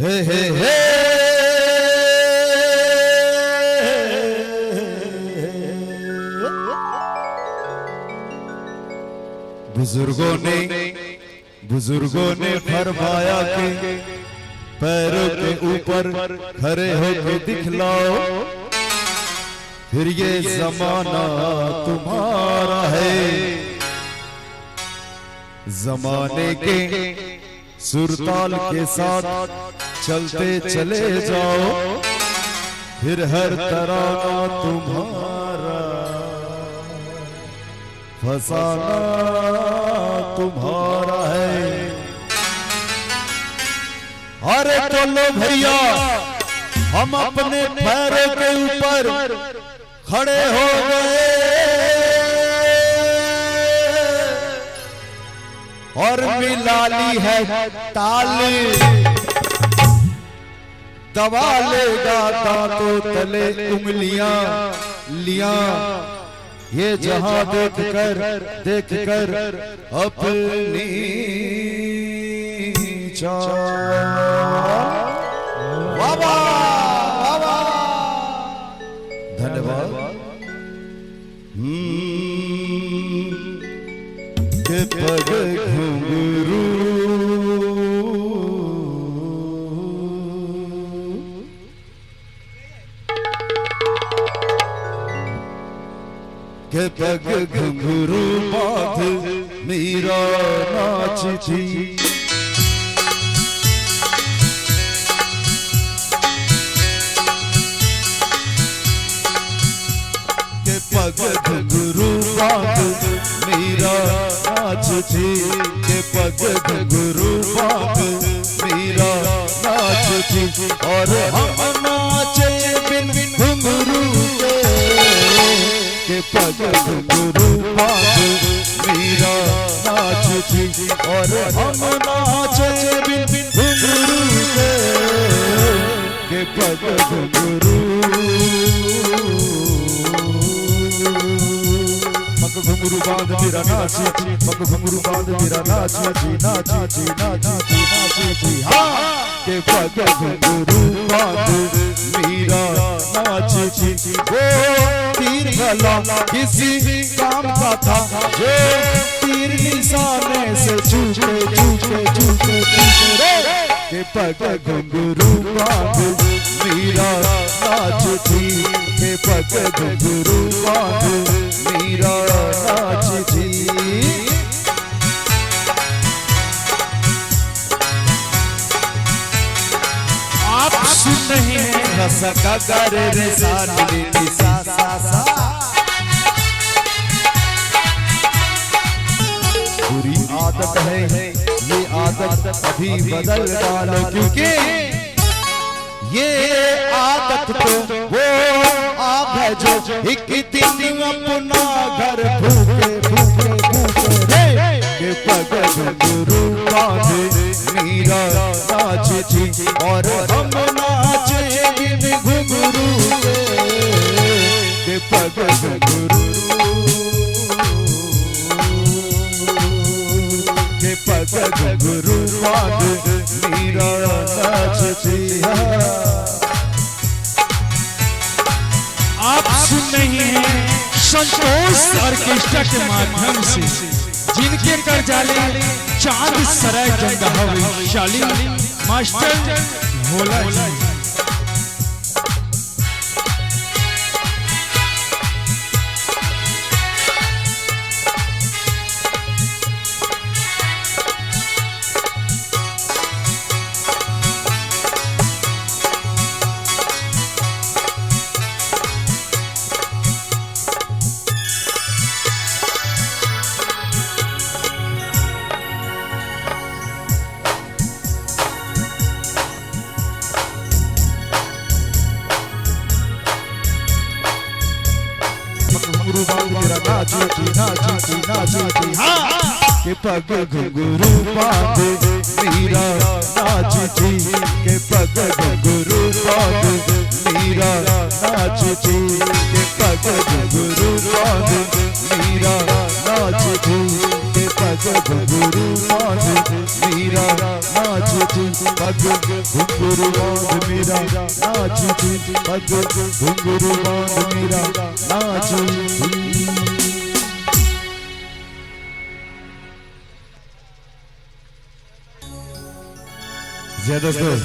हे हे हे बुजुर्गों ने फरमाया कि पैरों के ऊपर खड़े होके दिखलाओ, फिर ये जमाना तुम्हारा है। जमाने के सुरताल के साथ चलते चले जाओ, फिर हर तराना तुम्हारा, फसाना तुम्हारा है। अरे चलो भैया हम अपने पैरों के ऊपर खड़े हो गए और मिला ली है ताली, दबा लेगा दांतों तले उंगलियां लिया, ये जहां देखकर अपनी बाबा बाबा धन्यवाद। के पग घुंघरू के पग घुंघरू बांध मीरा नाचती, के पग घुंघरू बांध मीरा नाचती, के पग घुंघरू बांध मीरा नाचती, और हम नाचे बिन घुंघरू के पग घुंघरू बांध मीरा नाचती, और हम नाचे बिन घुंघरू के पग घुंघरू। पग घुंघरू बांध मीरा नाचती, पग घुंघरू बांध मीरा नाचती, नाचती नाचती नाचती, हाँ के पग घुंघरू बांध मीरा नाचती। वो तीर गला किसी काम का था, जो तीर निशाने से चूके चूके चूके चूके के पग घुंघरू बांध मीरा नाचती, के पग घुंघरू बांध मीरा नाचती। आप सुन रहे हैं रसा का गर रे सा नी सा सा सा। बुरी आदत है ये आदत अभी बदल डालो, क्योंकि ये आदत तो वो आप है जो एक दिन अपना घर भूखे भूखे भूखे के पग घुंघरू बांध मीरा नाचती, और हम नाचे बिन घुंघरू के पग घुंघरू के पग घुंघरू बांध मीरा नाचती। आप सुन रहे हैं संतोष ऑर्केस्ट्रा के माध्यम से, जिनके कर जाले चांद सराय जंगा वैशाली मास्टर भोला जी। नाचती नाचती नाचती, हाँ के पग घुंघरू बांध मीरा नाचती, के पग घुंघरू बांध मीरा नाचती, के पग घुंघरू बांध मीरा नाचती, के पग घुंघरू बांध मीरा नाचती। नाचती पग घुंघरू बांध मेरा नाचती पग घुंघरू बांध मेरा नाचती। ज्यादा से